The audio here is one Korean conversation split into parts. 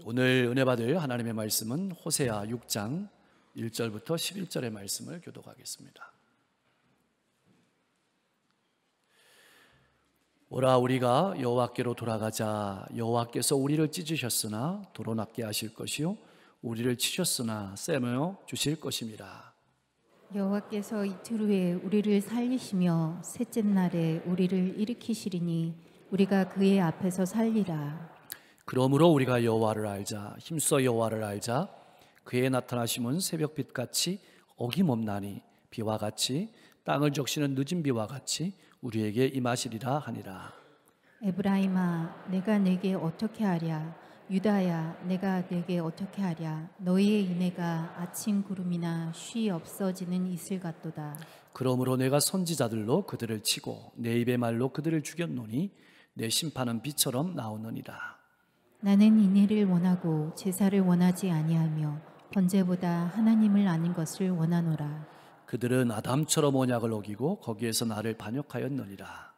오늘 은혜 받을 하나님의 말씀은 호세아 6장 1절부터 11절의 말씀을 교독하겠습니다. 오라, 우리가 여호와께로 돌아가자. 여호와께서 우리를 찢으셨으나 도로 낫게 하실 것이요 우리를 치셨으나 셈어 주실 것임이라. 여호와께서 이틀 후에 우리를 살리시며 셋째 날에 우리를 일으키시리니 우리가 그의 앞에서 살리라. 그러므로 우리가 여호와를 알자. 힘써 여호와를 알자. 그의 나타나심은 새벽빛같이 어김없나니 비와 같이 땅을 적시는 늦은 비와 같이 우리에게 임하시리라 하니라. 에브라임아, 내가 내게 어떻게 하랴? 유다야, 내가 내게 어떻게 하랴? 너희의 인애가 아침 구름이나 쉬 없어지는 이슬 같도다. 그러므로 내가 선지자들로 그들을 치고 내 입의 말로 그들을 죽였노니 내 심판은 비처럼 나오느니라. 나는 인애를 원하고 제사를 원하지 아니하며 번제보다 하나님을 아는 것을 원하노라. 그들은 아담처럼 언약을 어기고 거기에서 나를 반역하였느니라.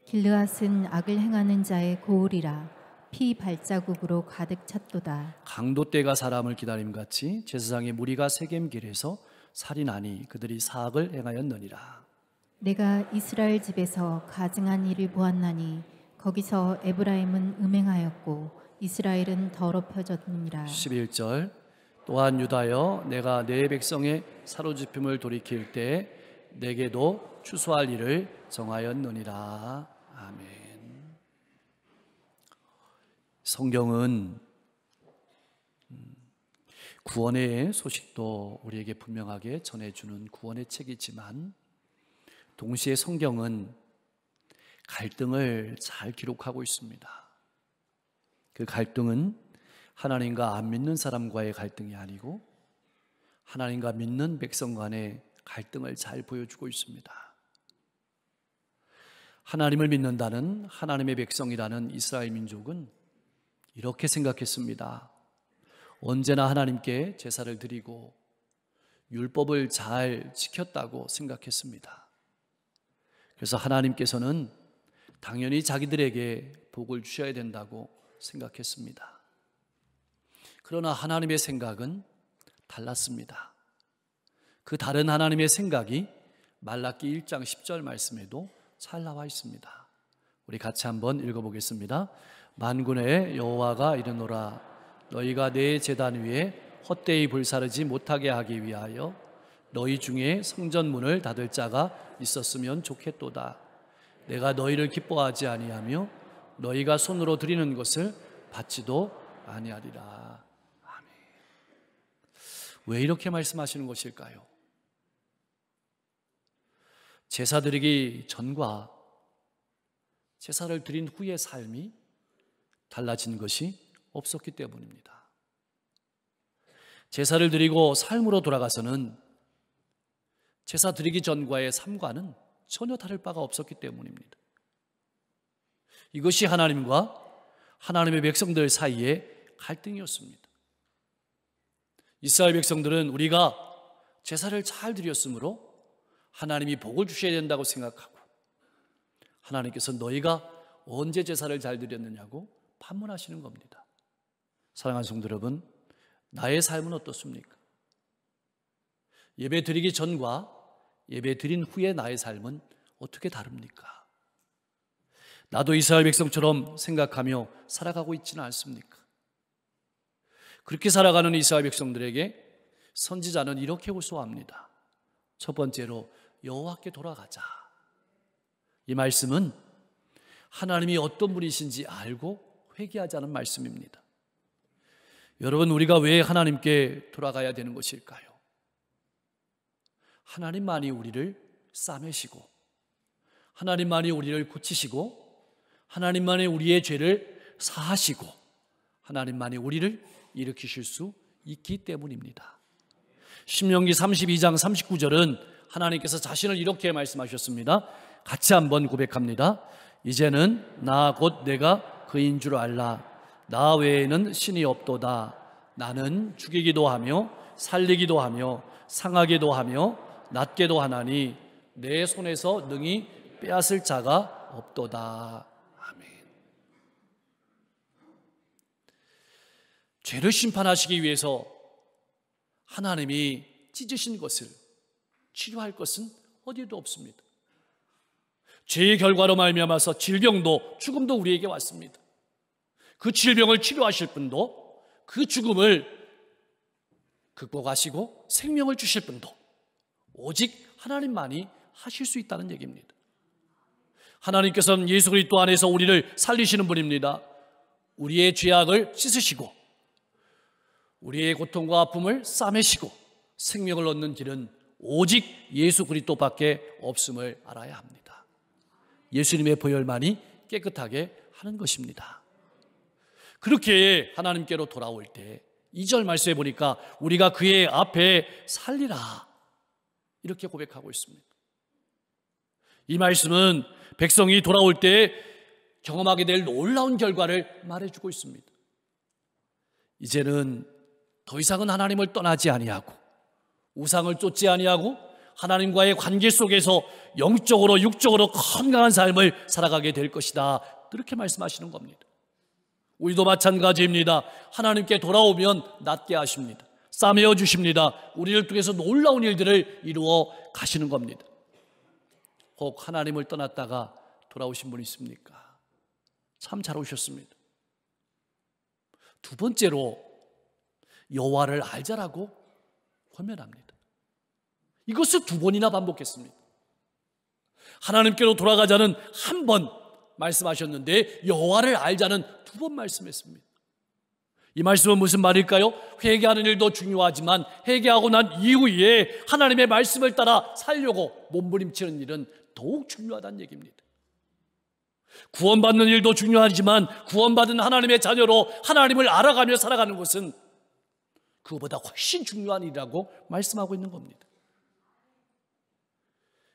길르앗은 악을 행하는 자의 고울이라. 피 발자국으로 가득 찼도다. 강도떼가 사람을 기다림같이 제사장의 무리가 세겜길에서 살인하니 그들이 사악을 행하였느니라. 내가 이스라엘 집에서 가증한 일을 보았나니 거기서 에브라임은 음행하였고 이스라엘은 더럽혀졌느니라. 11절 또한 유다여, 내가 내 백성의 사로잡힘을 돌이킬 때 내게도 추수할 일을 정하였느니라. 아멘. 성경은 구원의 소식도 우리에게 분명하게 전해주는 구원의 책이지만 동시에 성경은 갈등을 잘 기록하고 있습니다. 그 갈등은 하나님과 안 믿는 사람과의 갈등이 아니고 하나님과 믿는 백성 간의 갈등을 잘 보여주고 있습니다. 하나님을 믿는다는 하나님의 백성이라는 이스라엘 민족은 이렇게 생각했습니다. 언제나 하나님께 제사를 드리고 율법을 잘 지켰다고 생각했습니다. 그래서 하나님께서는 당연히 자기들에게 복을 주셔야 된다고 생각했습니다. 그러나 하나님의 생각은 달랐습니다. 그 다른 하나님의 생각이 말라기 1장 10절 말씀에도 잘 나와 있습니다. 우리 같이 한번 읽어보겠습니다. 만군의 여호와가 이르노라, 너희가 내 제단 위에 헛되이 불사르지 못하게 하기 위하여 너희 중에 성전문을 닫을 자가 있었으면 좋겠도다. 내가 너희를 기뻐하지 아니하며 너희가 손으로 드리는 것을 받지도 아니하리라. 아멘. 왜 이렇게 말씀하시는 것일까요? 제사 드리기 전과 제사를 드린 후의 삶이 달라진 것이 없었기 때문입니다. 제사를 드리고 삶으로 돌아가서는 제사 드리기 전과의 삶과는 전혀 다를 바가 없었기 때문입니다. 이것이 하나님과 하나님의 백성들 사이의 갈등이었습니다. 이스라엘 백성들은 우리가 제사를 잘 드렸으므로 하나님이 복을 주셔야 된다고 생각하고, 하나님께서 너희가 언제 제사를 잘 드렸느냐고 반문하시는 겁니다. 사랑하는 성도 여러분, 나의 삶은 어떻습니까? 예배 드리기 전과 예배 드린 후의 나의 삶은 어떻게 다릅니까? 나도 이스라엘 백성처럼 생각하며 살아가고 있지는 않습니까? 그렇게 살아가는 이스라엘 백성들에게 선지자는 이렇게 호소합니다. 첫 번째로 여호와께 돌아가자. 이 말씀은 하나님이 어떤 분이신지 알고 회개하자는 말씀입니다. 여러분, 우리가 왜 하나님께 돌아가야 되는 것일까요? 하나님만이 우리를 싸매시고, 하나님만이 우리를 고치시고, 하나님만이 우리의 죄를 사하시고, 하나님만이 우리를 일으키실 수 있기 때문입니다. 신명기 32장 39절은 하나님께서 자신을 이렇게 말씀하셨습니다. 같이 한번 고백합니다. 이제는 나 곧 내가 그인 줄 알라. 나 외에는 신이 없도다. 나는 죽이기도 하며 살리기도 하며 상하게도 하며 낫게도 하나니 내 손에서 능히 빼앗을 자가 없도다. 아멘. 죄를 심판하시기 위해서 하나님이 찢으신 것을 치료할 것은 어디에도 없습니다. 죄의 결과로 말미암아서 질병도 죽음도 우리에게 왔습니다. 그 질병을 치료하실 분도 그 죽음을 극복하시고 생명을 주실 분도 오직 하나님만이 하실 수 있다는 얘기입니다. 하나님께서는 예수 그리스도 안에서 우리를 살리시는 분입니다. 우리의 죄악을 씻으시고 우리의 고통과 아픔을 싸매시고 생명을 얻는 길은 오직 예수 그리스도밖에 없음을 알아야 합니다. 예수님의 보혈만이 깨끗하게 하는 것입니다. 그렇게 하나님께로 돌아올 때 2절 말씀에 보니까 우리가 그의 앞에 살리라 이렇게 고백하고 있습니다. 이 말씀은 백성이 돌아올 때 경험하게 될 놀라운 결과를 말해주고 있습니다. 이제는 더 이상은 하나님을 떠나지 아니하고 우상을 쫓지 아니하고 하나님과의 관계 속에서 영적으로 육적으로 건강한 삶을 살아가게 될 것이다. 그렇게 말씀하시는 겁니다. 우리도 마찬가지입니다. 하나님께 돌아오면 낫게 하십니다. 싸매어 주십니다. 우리를 통해서 놀라운 일들을 이루어 가시는 겁니다. 혹 하나님을 떠났다가 돌아오신 분 있습니까? 참 잘 오셨습니다. 두 번째로 여호와를 알자라고 권면합니다. 이것을 2번이나 반복했습니다. 하나님께로 돌아가자는 한 번 말씀하셨는데 여호와를 알자는 2번 말씀했습니다. 이 말씀은 무슨 말일까요? 회개하는 일도 중요하지만 회개하고 난 이후에 하나님의 말씀을 따라 살려고 몸부림치는 일은 더욱 중요하다는 얘기입니다. 구원받는 일도 중요하지만 구원받은 하나님의 자녀로 하나님을 알아가며 살아가는 것은 그것보다 훨씬 중요한 일이라고 말씀하고 있는 겁니다.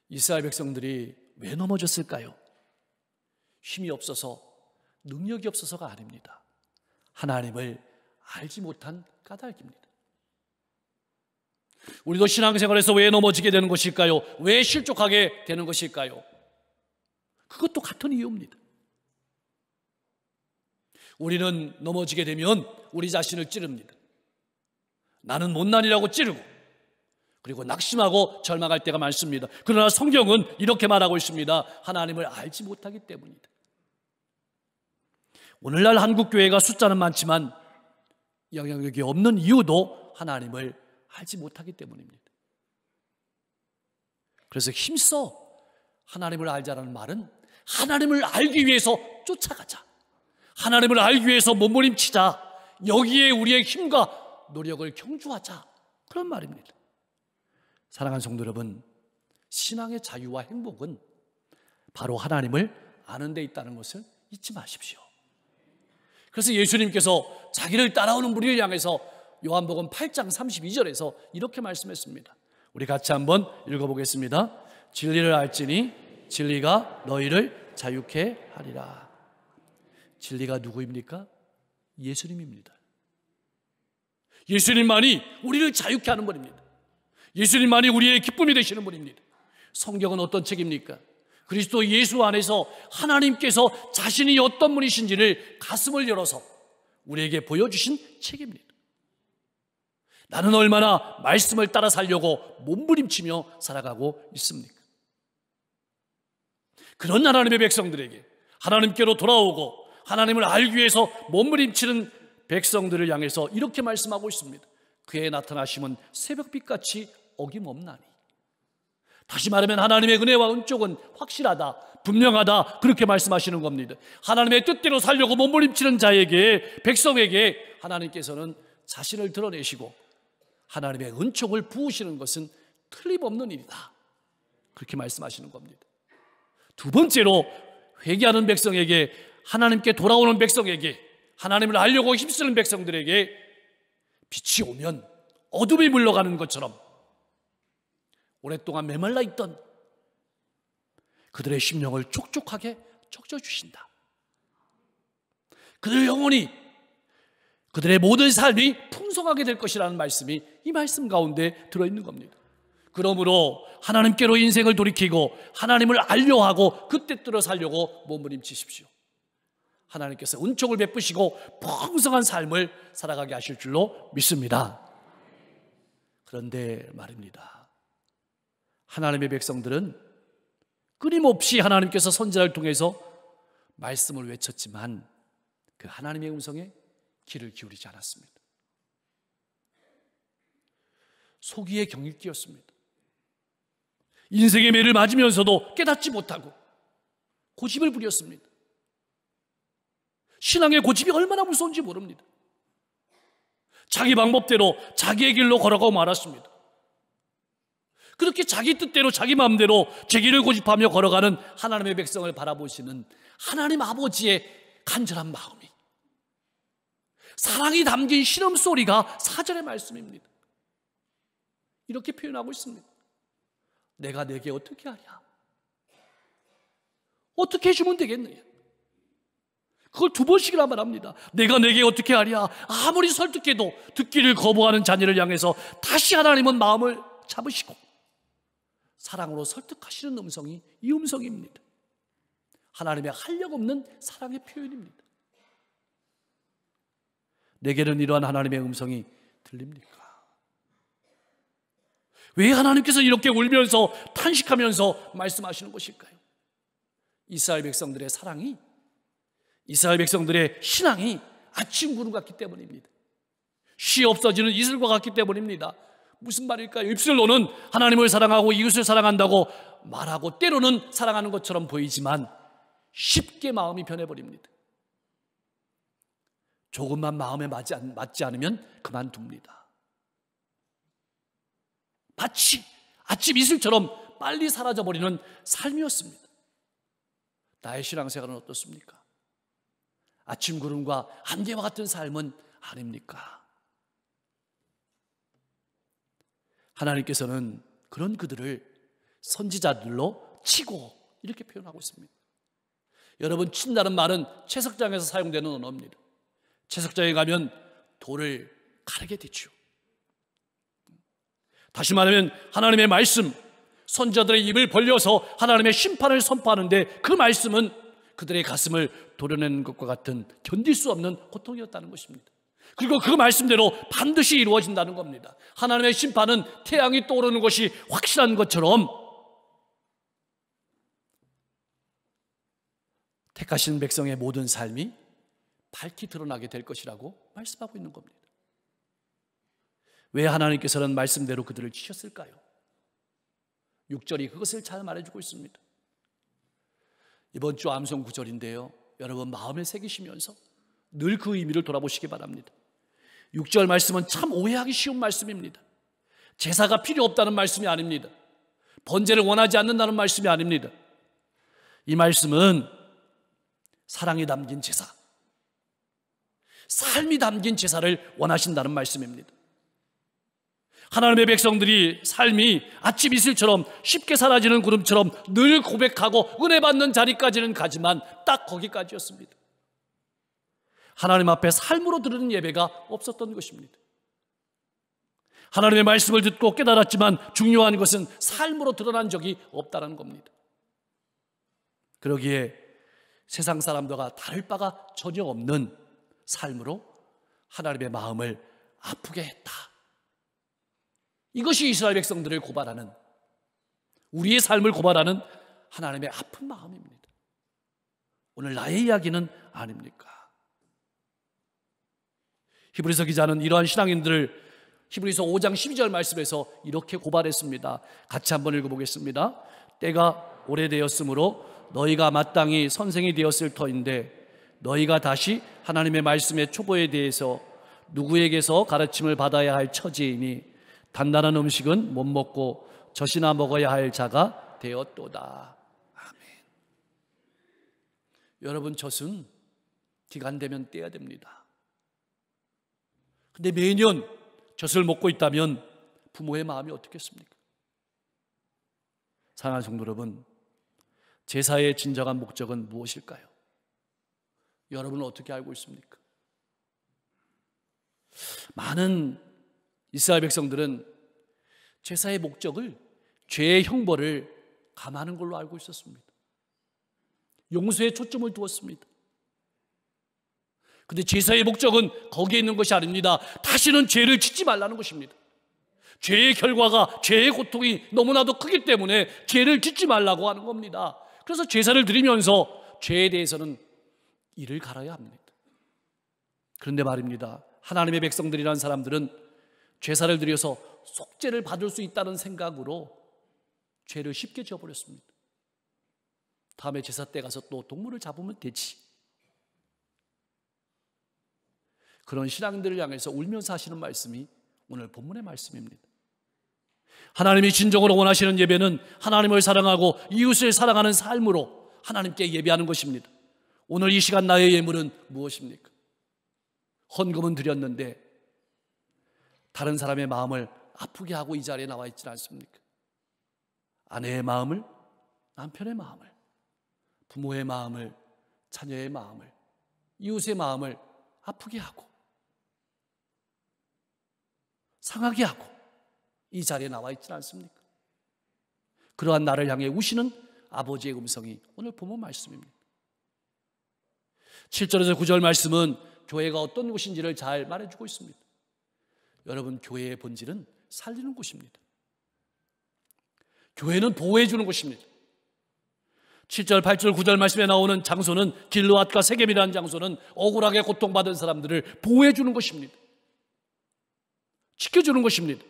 이스라엘 백성들이 왜 넘어졌을까요? 힘이 없어서 능력이 없어서가 아닙니다. 하나님을 알지 못한 까닭입니다. 우리도 신앙생활에서 왜 넘어지게 되는 것일까요? 왜 실족하게 되는 것일까요? 그것도 같은 이유입니다. 우리는 넘어지게 되면 우리 자신을 찌릅니다. 나는 못난이라고 찌르고 그리고 낙심하고 절망할 때가 많습니다. 그러나 성경은 이렇게 말하고 있습니다. 하나님을 알지 못하기 때문이다. 오늘날 한국교회가 숫자는 많지만 영향력이 없는 이유도 하나님을 알지 못하기 때문입니다. 그래서 힘써 하나님을 알자라는 말은 하나님을 알기 위해서 쫓아가자, 하나님을 알기 위해서 몸부림치자, 여기에 우리의 힘과 노력을 경주하자, 그런 말입니다. 사랑하는 성도 여러분, 신앙의 자유와 행복은 바로 하나님을 아는 데 있다는 것을 잊지 마십시오. 그래서 예수님께서 자기를 따라오는 무리를 향해서 요한복음 8장 32절에서 이렇게 말씀했습니다. 우리 같이 한번 읽어보겠습니다. 진리를 알지니 진리가 너희를 자유케 하리라. 진리가 누구입니까? 예수님입니다. 예수님만이 우리를 자유케 하는 분입니다. 예수님만이 우리의 기쁨이 되시는 분입니다. 성경은 어떤 책입니까? 그리스도 예수 안에서 하나님께서 자신이 어떤 분이신지를 가슴을 열어서 우리에게 보여주신 책입니다. 나는 얼마나 말씀을 따라 살려고 몸부림치며 살아가고 있습니까? 그런 하나님의 백성들에게 하나님께로 돌아오고 하나님을 알기 위해서 몸부림치는 백성들을 향해서 이렇게 말씀하고 있습니다. 그의 나타나심은 새벽빛같이 어김없나니. 다시 말하면 하나님의 은혜와 은총은 확실하다, 분명하다, 그렇게 말씀하시는 겁니다. 하나님의 뜻대로 살려고 몸부림치는 자에게, 백성에게 하나님께서는 자신을 드러내시고 하나님의 은총을 부으시는 것은 틀림없는 일이다, 그렇게 말씀하시는 겁니다. 두 번째로 회개하는 백성에게, 하나님께 돌아오는 백성에게, 하나님을 알려고 힘쓰는 백성들에게 빛이 오면 어둠이 물러가는 것처럼 오랫동안 메말라 있던 그들의 심령을 촉촉하게 적셔주신다. 그들 영혼이 그들의 모든 삶이 풍성하게 될 것이라는 말씀이 이 말씀 가운데 들어있는 겁니다. 그러므로 하나님께로 인생을 돌이키고 하나님을 알려하고 그 뜻대로 살려고 몸부림치십시오. 하나님께서 은총을 베푸시고 풍성한 삶을 살아가게 하실 줄로 믿습니다. 그런데 말입니다, 하나님의 백성들은 끊임없이 하나님께서 선지자를 통해서 말씀을 외쳤지만 그 하나님의 음성에 귀를 기울이지 않았습니다. 소기의 경일기였습니다. 인생의 매를 맞으면서도 깨닫지 못하고 고집을 부렸습니다. 신앙의 고집이 얼마나 무서운지 모릅니다. 자기 방법대로 자기의 길로 걸어가고 말았습니다. 그렇게 자기 뜻대로 자기 마음대로 제 길을 고집하며 걸어가는 하나님의 백성을 바라보시는 하나님 아버지의 간절한 마음이, 사랑이 담긴 신음소리가 4절의 말씀입니다. 이렇게 표현하고 있습니다. 내가 내게 어떻게 하랴? 어떻게 해주면 되겠느냐? 그걸 2번씩이나 말합니다. 내가 내게 어떻게 하랴? 아무리 설득해도 듣기를 거부하는 자녀를 향해서 다시 하나님은 마음을 잡으시고 사랑으로 설득하시는 음성이 이 음성입니다. 하나님의 한력 없는 사랑의 표현입니다. 내게는 이러한 하나님의 음성이 들립니까? 왜 하나님께서 이렇게 울면서 탄식하면서 말씀하시는 것일까요? 이스라엘 백성들의 사랑이, 이스라엘 백성들의 신앙이 아침 구름 같기 때문입니다. 쉬 없어지는 이슬과 같기 때문입니다. 무슨 말일까요? 입술로는 하나님을 사랑하고 이웃을 사랑한다고 말하고 때로는 사랑하는 것처럼 보이지만 쉽게 마음이 변해버립니다. 조금만 마음에 맞지 않으면 그만둡니다. 마치 아침 이슬처럼 빨리 사라져버리는 삶이었습니다. 나의 신앙생활은 어떻습니까? 아침 구름과 안개와 같은 삶은 아닙니까? 하나님께서는 그런 그들을 선지자들로 치고 이렇게 표현하고 있습니다. 여러분, 친다는 말은 채석장에서 사용되는 언어입니다. 채석장에 가면 돌을 가르게 되죠. 다시 말하면 하나님의 말씀, 선지자들의 입을 벌려서 하나님의 심판을 선포하는데 그 말씀은 그들의 가슴을 도려내는 것과 같은 견딜 수 없는 고통이었다는 것입니다. 그리고 그 말씀대로 반드시 이루어진다는 겁니다. 하나님의 심판은 태양이 떠오르는 것이 확실한 것처럼 택하신 백성의 모든 삶이 밝히 드러나게 될 것이라고 말씀하고 있는 겁니다. 왜 하나님께서는 말씀대로 그들을 치셨을까요? 6절이 그것을 잘 말해주고 있습니다. 이번 주 암송 9절인데요, 여러분 마음에 새기시면서 늘 그 의미를 돌아보시기 바랍니다. 6절 말씀은 참 오해하기 쉬운 말씀입니다. 제사가 필요 없다는 말씀이 아닙니다. 번제를 원하지 않는다는 말씀이 아닙니다. 이 말씀은 사랑이 담긴 제사, 삶이 담긴 제사를 원하신다는 말씀입니다. 하나님의 백성들이 삶이 아침 이슬처럼 쉽게 사라지는 구름처럼 늘 고백하고 은혜 받는 자리까지는 가지만 딱 거기까지였습니다. 하나님 앞에 삶으로 드리는 예배가 없었던 것입니다. 하나님의 말씀을 듣고 깨달았지만 중요한 것은 삶으로 드러난 적이 없다는 겁니다. 그러기에 세상 사람들과 다를 바가 전혀 없는 삶으로 하나님의 마음을 아프게 했다. 이것이 이스라엘 백성들을 고발하는, 우리의 삶을 고발하는 하나님의 아픈 마음입니다. 오늘 나의 이야기는 아닙니까? 히브리서 기자는 이러한 신앙인들을 히브리서 5장 12절 말씀에서 이렇게 고발했습니다. 같이 한번 읽어보겠습니다. 때가 오래되었으므로 너희가 마땅히 선생이 되었을 터인데 너희가 다시 하나님의 말씀의 초보에 대해서 누구에게서 가르침을 받아야 할 처지이니 단단한 음식은 못 먹고 젖이나 먹어야 할 자가 되었도다. 아멘. 여러분, 젖은 기간되면 떼야 됩니다. 근데 매년 젖을 먹고 있다면 부모의 마음이 어떻겠습니까? 사랑하는 성도 여러분, 제사의 진정한 목적은 무엇일까요? 여러분은 어떻게 알고 있습니까? 많은 이스라엘 백성들은 제사의 목적을 죄의 형벌을 감하는 걸로 알고 있었습니다. 용서에 초점을 두었습니다. 근데 제사의 목적은 거기에 있는 것이 아닙니다. 다시는 죄를 짓지 말라는 것입니다. 죄의 결과가, 죄의 고통이 너무나도 크기 때문에 죄를 짓지 말라고 하는 겁니다. 그래서 제사를 드리면서 죄에 대해서는 이를 갈아야 합니다. 그런데 말입니다, 하나님의 백성들이라는 사람들은 제사를 드려서 속죄를 받을 수 있다는 생각으로 죄를 쉽게 지어버렸습니다. 다음에 제사 때 가서 또 동물을 잡으면 되지. 그런 신앙인들을 향해서 울면서 하시는 말씀이 오늘 본문의 말씀입니다. 하나님이 진정으로 원하시는 예배는 하나님을 사랑하고 이웃을 사랑하는 삶으로 하나님께 예배하는 것입니다. 오늘 이 시간 나의 예물은 무엇입니까? 헌금은 드렸는데 다른 사람의 마음을 아프게 하고 이 자리에 나와 있지 않습니까? 아내의 마음을, 남편의 마음을, 부모의 마음을, 자녀의 마음을, 이웃의 마음을 아프게 하고 상하게 하고 이 자리에 나와 있지 않습니까? 그러한 나를 향해 우시는 아버지의 음성이 오늘 본문 말씀입니다. 7절에서 9절 말씀은 교회가 어떤 곳인지를 잘 말해주고 있습니다. 여러분, 교회의 본질은 살리는 곳입니다. 교회는 보호해주는 곳입니다. 7절, 8절, 9절 말씀에 나오는 장소는 길르앗과 세겜이라는 장소는 억울하게 고통받은 사람들을 보호해주는 것입니다. 지켜주는 것입니다.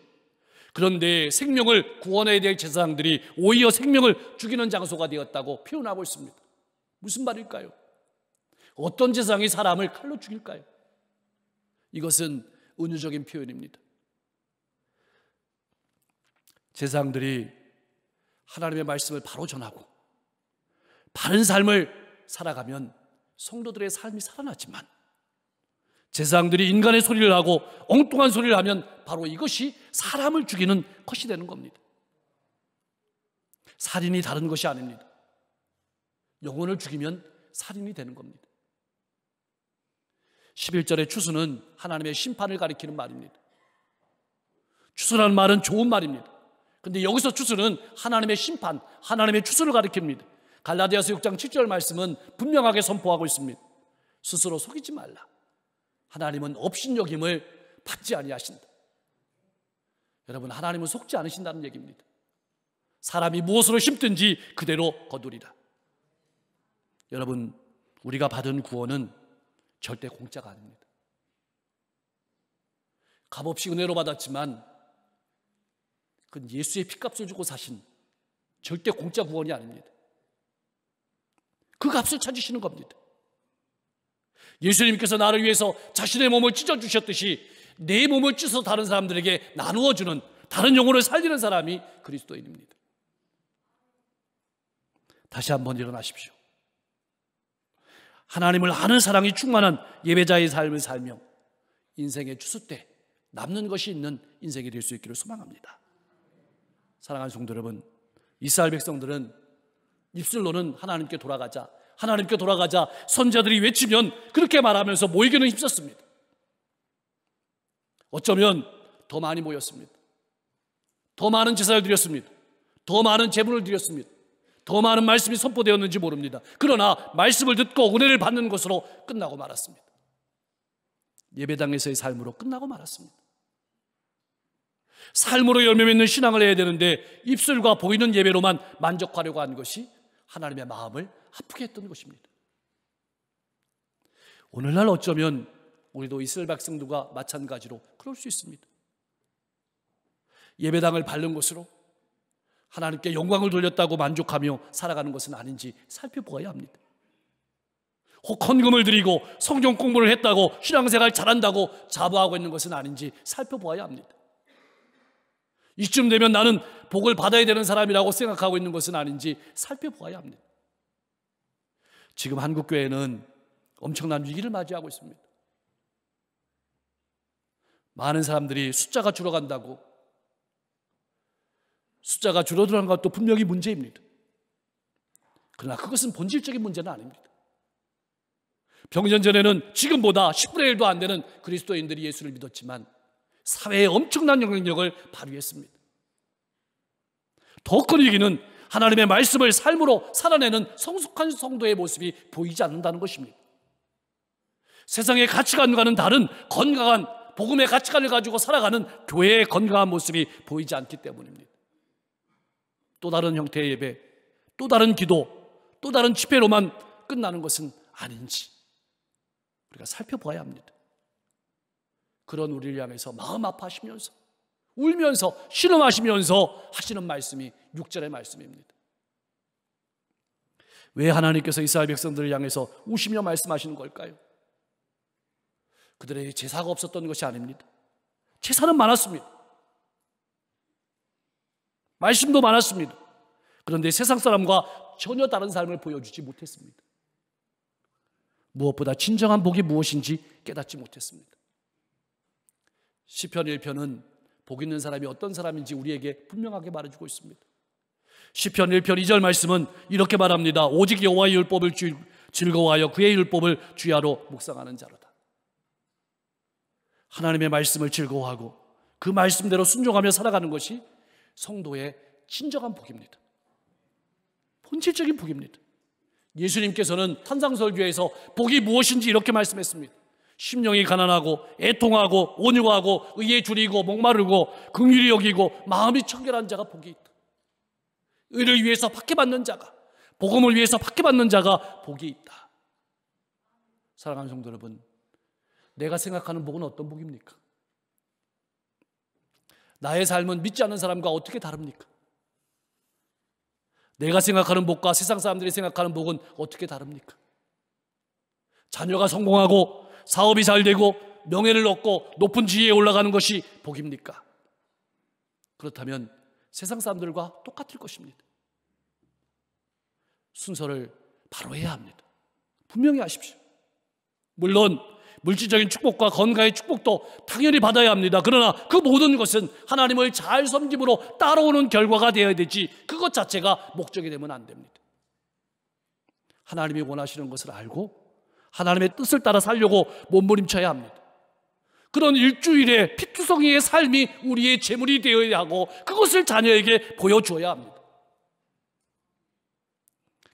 그런데 생명을 구원해야 될 제사장들이 오히려 생명을 죽이는 장소가 되었다고 표현하고 있습니다. 무슨 말일까요? 어떤 제사장이 사람을 칼로 죽일까요? 이것은 은유적인 표현입니다. 제사장들이 하나님의 말씀을 바로 전하고 바른 삶을 살아가면 성도들의 삶이 살아나지만, 제사장들이 인간의 소리를 하고 엉뚱한 소리를 하면 바로 이것이 사람을 죽이는 것이 되는 겁니다. 살인이 다른 것이 아닙니다. 영혼을 죽이면 살인이 되는 겁니다. 11절의 추수는 하나님의 심판을 가리키는 말입니다. 추수라는 말은 좋은 말입니다. 그런데 여기서 추수는 하나님의 심판, 하나님의 추수를 가리킵니다. 갈라디아서 6장 7절 말씀은 분명하게 선포하고 있습니다. 스스로 속이지 말라. 하나님은 업신여김을 받지 아니하신다. 여러분, 하나님은 속지 않으신다는 얘기입니다. 사람이 무엇으로 심든지 그대로 거두리라. 여러분, 우리가 받은 구원은 절대 공짜가 아닙니다. 값없이 은혜로 받았지만 그건 예수의 피값을 주고 사신 절대 공짜 구원이 아닙니다. 그 값을 찾으시는 겁니다. 예수님께서 나를 위해서 자신의 몸을 찢어주셨듯이 내 몸을 찢어서 다른 사람들에게 나누어주는, 다른 영혼을 살리는 사람이 그리스도인입니다. 다시 한번 일어나십시오. 하나님을 아는 사랑이 충만한 예배자의 삶을 살며 인생의 추수 때 남는 것이 있는 인생이 될 수 있기를 소망합니다. 사랑하는 성도 여러분, 이스라엘 백성들은 입술로는 하나님께 돌아가자, 하나님께 돌아가자 선자들이 외치면 그렇게 말하면서 모이기는 힘썼습니다. 어쩌면 더 많이 모였습니다. 더 많은 제사를 드렸습니다. 더 많은 제물을 드렸습니다. 더 많은 말씀이 선포되었는지 모릅니다. 그러나 말씀을 듣고 은혜를 받는 것으로 끝나고 말았습니다. 예배당에서의 삶으로 끝나고 말았습니다. 삶으로 열매 맺는 신앙을 해야 되는데 입술과 보이는 예배로만 만족하려고 한 것이 하나님의 마음을 아프게 했던 것입니다. 오늘날 어쩌면 우리도 이스라엘 백성들과 마찬가지로 그럴 수 있습니다. 예배당을 밟는 것으로 하나님께 영광을 돌렸다고 만족하며 살아가는 것은 아닌지 살펴보아야 합니다. 혹 헌금을 드리고 성경 공부를 했다고 신앙생활 잘한다고 자부하고 있는 것은 아닌지 살펴보아야 합니다. 이쯤 되면 나는 복을 받아야 되는 사람이라고 생각하고 있는 것은 아닌지 살펴보아야 합니다. 지금 한국교회는 엄청난 위기를 맞이하고 있습니다. 많은 사람들이 숫자가 줄어간다고, 숫자가 줄어드는 것도 분명히 문제입니다. 그러나 그것은 본질적인 문제는 아닙니다. 병전 전에는 지금보다 10분의 1도 안 되는 그리스도인들이 예수를 믿었지만 사회에 엄청난 영향력을 발휘했습니다. 더 큰 위기는 하나님의 말씀을 삶으로 살아내는 성숙한 성도의 모습이 보이지 않는다는 것입니다. 세상의 가치관과는 다른 건강한 복음의 가치관을 가지고 살아가는 교회의 건강한 모습이 보이지 않기 때문입니다. 또 다른 형태의 예배, 또 다른 기도, 또 다른 집회로만 끝나는 것은 아닌지 우리가 살펴봐야 합니다. 그런 우리를 향해서 마음 아파하시면서 울면서 신음하시면서 하시는 말씀이 6절의 말씀입니다. 왜 하나님께서 이스라엘 백성들을 향해서 우시며 말씀하시는 걸까요? 그들에게 제사가 없었던 것이 아닙니다. 제사는 많았습니다. 말씀도 많았습니다. 그런데 세상 사람과 전혀 다른 삶을 보여주지 못했습니다. 무엇보다 진정한 복이 무엇인지 깨닫지 못했습니다. 시편 1편은 복 있는 사람이 어떤 사람인지 우리에게 분명하게 말해주고 있습니다. 시편 1편 2절 말씀은 이렇게 말합니다. 오직 여호와의 율법을 즐거워하여 그의 율법을 주야로 묵상하는 자로다. 하나님의 말씀을 즐거워하고 그 말씀대로 순종하며 살아가는 것이 성도의 진정한 복입니다. 본질적인 복입니다. 예수님께서는 산상설교에서 복이 무엇인지 이렇게 말씀했습니다. 심령이 가난하고 애통하고 온유하고 의에 줄이고 목마르고 긍휼히 여기고 마음이 청결한 자가 복이 있다. 의를 위해서 박해받는 자가, 복음을 위해서 박해받는 자가 복이 있다. 사랑하는 성도 여러분, 내가 생각하는 복은 어떤 복입니까? 나의 삶은 믿지 않는 사람과 어떻게 다릅니까? 내가 생각하는 복과 세상 사람들이 생각하는 복은 어떻게 다릅니까? 자녀가 성공하고 사업이 잘 되고 명예를 얻고 높은 지위에 올라가는 것이 복입니까? 그렇다면 세상 사람들과 똑같을 것입니다. 순서를 바로 해야 합니다. 분명히 하십시오. 물론 물질적인 축복과 건강의 축복도 당연히 받아야 합니다. 그러나 그 모든 것은 하나님을 잘 섬김으로 따라오는 결과가 되어야 되지 그것 자체가 목적이 되면 안 됩니다. 하나님이 원하시는 것을 알고 하나님의 뜻을 따라 살려고 몸부림쳐야 합니다. 그런 일주일의 피투성이의 삶이 우리의 재물이 되어야 하고 그것을 자녀에게 보여줘야 합니다.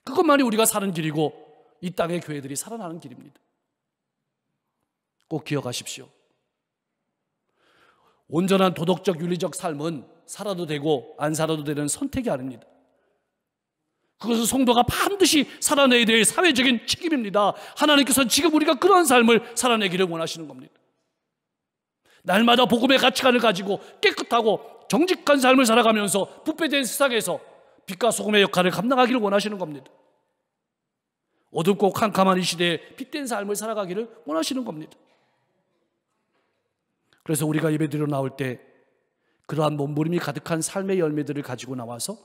그것만이 우리가 사는 길이고 이 땅의 교회들이 살아나는 길입니다. 꼭 기억하십시오. 온전한 도덕적 윤리적 삶은 살아도 되고 안 살아도 되는 선택이 아닙니다. 그것은 성도가 반드시 살아내야 될 사회적인 책임입니다. 하나님께서는 지금 우리가 그런 삶을 살아내기를 원하시는 겁니다. 날마다 복음의 가치관을 가지고 깨끗하고 정직한 삶을 살아가면서 부패된 세상에서 빛과 소금의 역할을 감당하기를 원하시는 겁니다. 어둡고 캄캄한 이 시대에 빛된 삶을 살아가기를 원하시는 겁니다. 그래서 우리가 예배드리러 나올 때 그러한 몸부림이 가득한 삶의 열매들을 가지고 나와서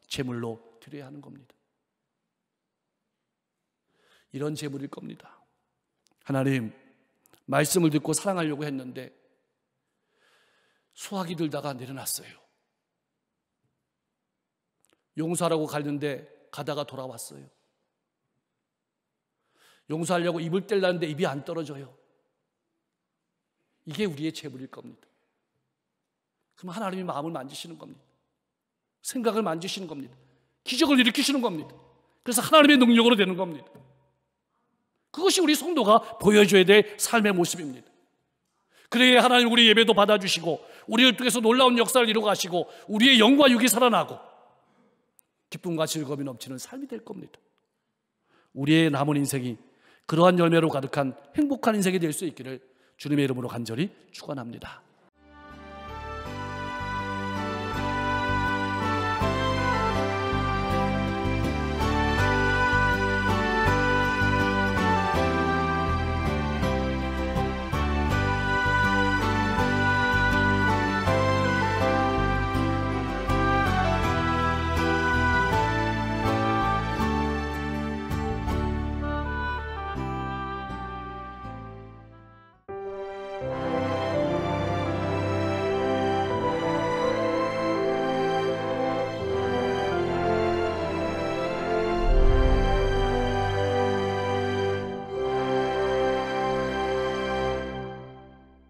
제물로 드려야 하는 겁니다. 이런 제물일 겁니다. 하나님, 말씀을 듣고 사랑하려고 했는데 수학이 들다가 내려놨어요. 용서하라고 갔는데 가다가 돌아왔어요. 용서하려고 입을 떼려는데 입이 안 떨어져요. 이게 우리의 제물일 겁니다. 그럼 하나님이 마음을 만지시는 겁니다. 생각을 만지시는 겁니다. 기적을 일으키시는 겁니다. 그래서 하나님의 능력으로 되는 겁니다. 그것이 우리 성도가 보여줘야 될 삶의 모습입니다. 그래야 하나님 우리 예배도 받아주시고 우리를 통해서 놀라운 역사를 이루어 가시고 우리의 영과 육이 살아나고 기쁨과 즐거움이 넘치는 삶이 될 겁니다. 우리의 남은 인생이 그러한 열매로 가득한 행복한 인생이 될 수 있기를 주님의 이름으로 간절히 축원합니다.